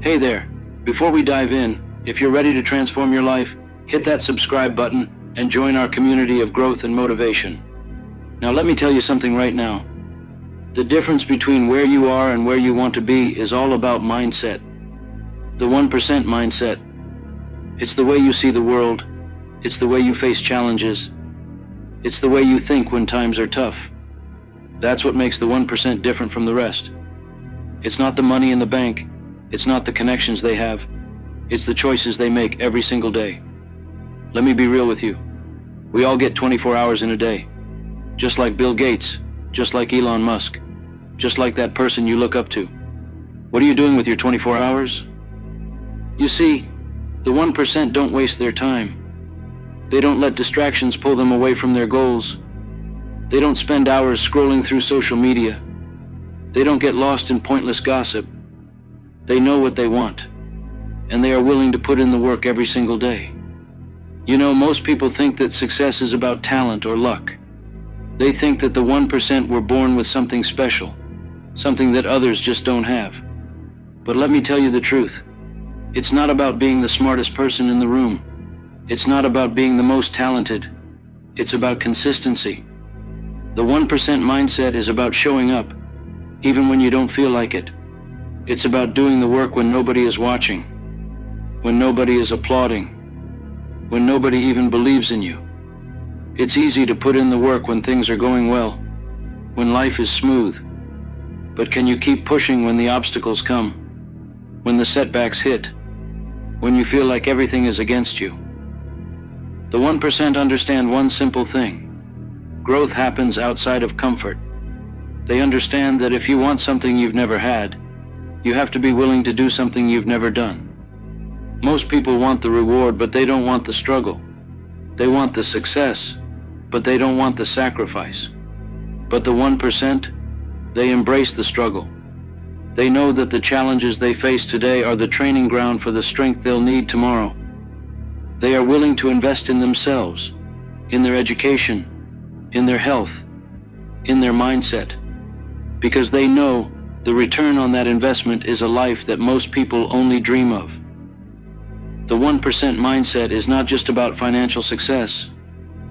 Hey there, before we dive in, if you're ready to transform your life, hit that subscribe button and join our community of growth and motivation. Now let me tell you something right now. The difference between where you are and where you want to be is all about mindset. The 1% mindset. It's the way you see the world. It's the way you face challenges. It's the way you think when times are tough. That's what makes the 1% different from the rest. It's not the money in the bank. It's not the connections they have. It's the choices they make every single day. Let me be real with you. We all get 24 hours in a day. Just like Bill Gates, just like Elon Musk, just like that person you look up to. What are you doing with your 24 hours? You see, the 1% don't waste their time. They don't let distractions pull them away from their goals. They don't spend hours scrolling through social media. They don't get lost in pointless gossip. They know what they want, and they are willing to put in the work every single day. You know, most people think that success is about talent or luck. They think that the 1% were born with something special, something that others just don't have. But let me tell you the truth. It's not about being the smartest person in the room. It's not about being the most talented. It's about consistency. The 1% mindset is about showing up, even when you don't feel like it. It's about doing the work when nobody is watching, when nobody is applauding, when nobody even believes in you. It's easy to put in the work when things are going well, when life is smooth. But can you keep pushing when the obstacles come, when the setbacks hit, when you feel like everything is against you? The 1% understand one simple thing. Growth happens outside of comfort. They understand that if you want something you've never had, you have to be willing to do something you've never done. Most people want the reward, but they don't want the struggle. They want the success, but they don't want the sacrifice. But the 1%, they embrace the struggle. They know that the challenges they face today are the training ground for the strength they'll need tomorrow. They are willing to invest in themselves, in their education, in their health, in their mindset, because they know the return on that investment is a life that most people only dream of. The 1% mindset is not just about financial success.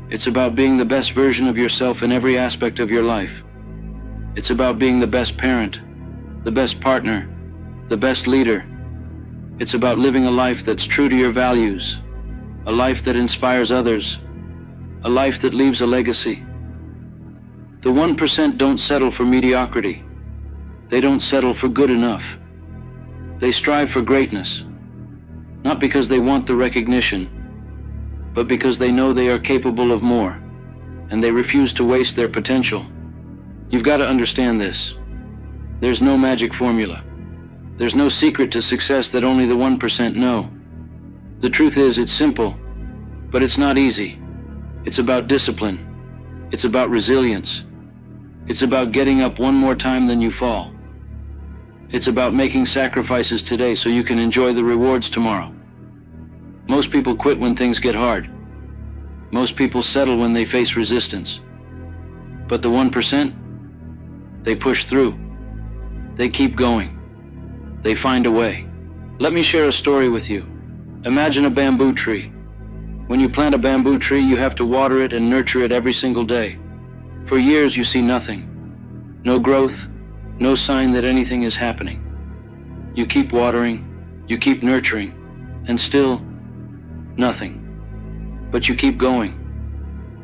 It's about being the best version of yourself in every aspect of your life. It's about being the best parent, the best partner, the best leader. It's about living a life that's true to your values, a life that inspires others, a life that leaves a legacy. The 1% don't settle for mediocrity. They don't settle for good enough. They strive for greatness, not because they want the recognition, but because they know they are capable of more, and they refuse to waste their potential. You've got to understand this. There's no magic formula. There's no secret to success that only the 1% know. The truth is, it's simple, but it's not easy. It's about discipline. It's about resilience. It's about getting up one more time than you fall. It's about making sacrifices today so you can enjoy the rewards tomorrow. Most people quit when things get hard. Most people settle when they face resistance. But the 1%, they push through. They keep going. They find a way. Let me share a story with you. Imagine a bamboo tree. When you plant a bamboo tree, you have to water it and nurture it every single day. For years you see nothing. No growth, no sign that anything is happening. You keep watering, you keep nurturing, and still nothing. But you keep going.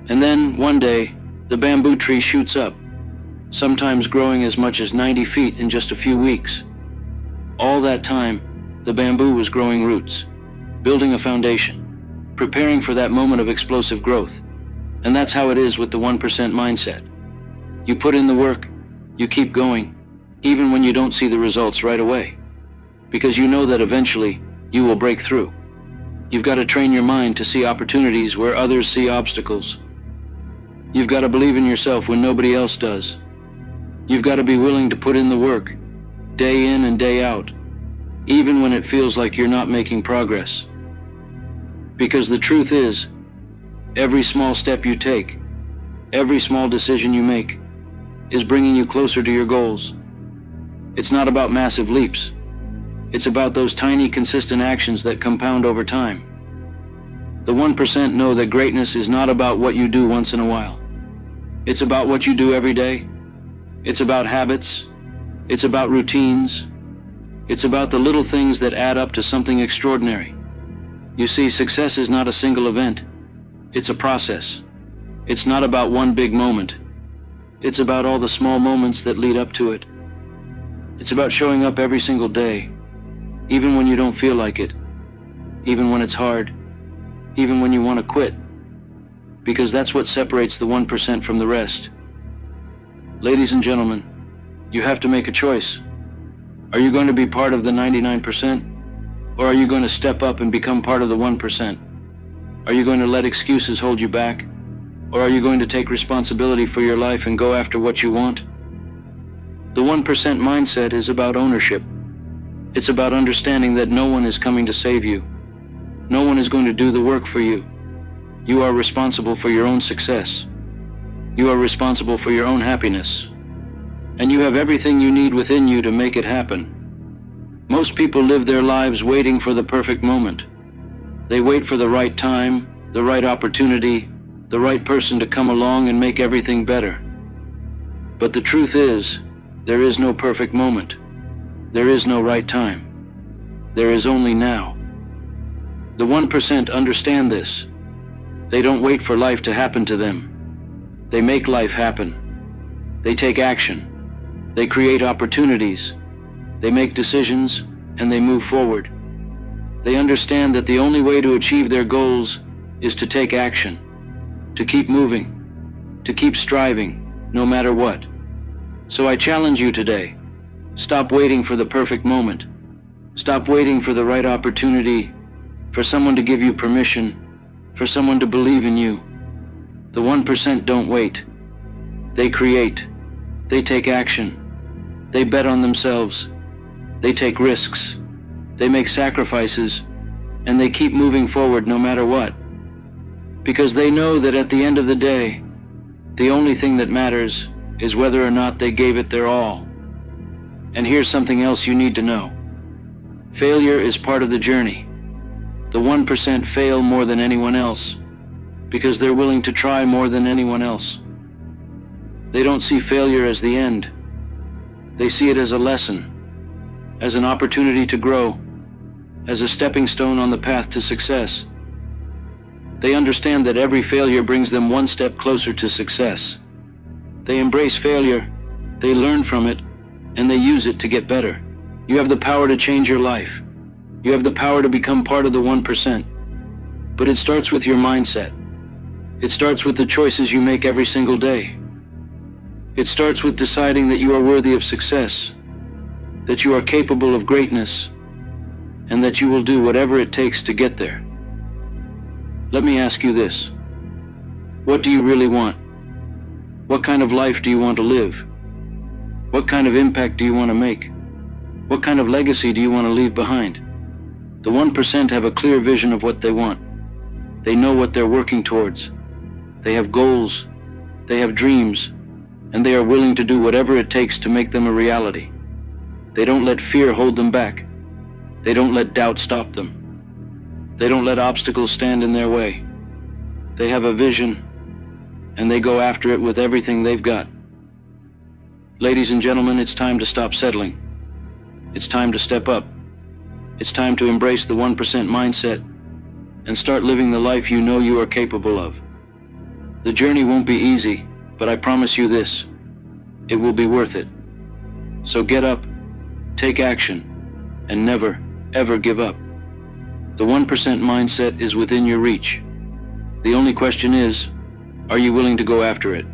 And then one day, the bamboo tree shoots up, sometimes growing as much as 90 feet in just a few weeks. All that time, the bamboo was growing roots, building a foundation, preparing for that moment of explosive growth. And that's how it is with the 1% mindset. You put in the work, you keep going, even when you don't see the results right away, because you know that eventually you will break through. You've got to train your mind to see opportunities where others see obstacles. You've got to believe in yourself when nobody else does. You've got to be willing to put in the work, day in and day out, even when it feels like you're not making progress. Because the truth is, every small step you take, every small decision you make, is bringing you closer to your goals. It's not about massive leaps. It's about those tiny, consistent actions that compound over time. The 1% know that greatness is not about what you do once in a while. It's about what you do every day. It's about habits. It's about routines. It's about the little things that add up to something extraordinary. You see, success is not a single event. It's a process. It's not about one big moment. It's about all the small moments that lead up to it. It's about showing up every single day, even when you don't feel like it, even when it's hard, even when you want to quit, because that's what separates the 1% from the rest. Ladies and gentlemen, you have to make a choice. Are you going to be part of the 99%, or are you going to step up and become part of the 1%? Are you going to let excuses hold you back, or are you going to take responsibility for your life and go after what you want? The 1% mindset is about ownership. It's about understanding that no one is coming to save you. No one is going to do the work for you. You are responsible for your own success. You are responsible for your own happiness. And you have everything you need within you to make it happen. Most people live their lives waiting for the perfect moment. They wait for the right time, the right opportunity, the right person to come along and make everything better. But the truth is, there is no perfect moment. There is no right time. There is only now. The 1% understand this. They don't wait for life to happen to them. They make life happen. They take action. They create opportunities. They make decisions, and they move forward. They understand that the only way to achieve their goals is to take action, to keep moving, to keep striving, no matter what. So I challenge you today. Stop waiting for the perfect moment. Stop waiting for the right opportunity, for someone to give you permission, for someone to believe in you. The 1% don't wait. They create. They take action. They bet on themselves. They take risks. They make sacrifices, and they keep moving forward no matter what. Because they know that at the end of the day, the only thing that matters is whether or not they gave it their all. And here's something else you need to know. Failure is part of the journey. The 1% fail more than anyone else because they're willing to try more than anyone else. They don't see failure as the end. They see it as a lesson, as an opportunity to grow, as a stepping stone on the path to success. They understand that every failure brings them one step closer to success. They embrace failure, they learn from it, and they use it to get better. You have the power to change your life. You have the power to become part of the 1%. But it starts with your mindset. It starts with the choices you make every single day. It starts with deciding that you are worthy of success, that you are capable of greatness, and that you will do whatever it takes to get there. Let me ask you this. What do you really want? What kind of life do you want to live? What kind of impact do you want to make? What kind of legacy do you want to leave behind? The 1% have a clear vision of what they want. They know what they're working towards. They have goals. They have dreams. And they are willing to do whatever it takes to make them a reality. They don't let fear hold them back. They don't let doubt stop them. They don't let obstacles stand in their way. They have a vision, and they go after it with everything they've got. Ladies and gentlemen, it's time to stop settling. It's time to step up. It's time to embrace the 1% mindset and start living the life you know you are capable of. The journey won't be easy, but I promise you this, it will be worth it. So get up, take action, and never, ever give up. The 1% mindset is within your reach. The only question is, are you willing to go after it?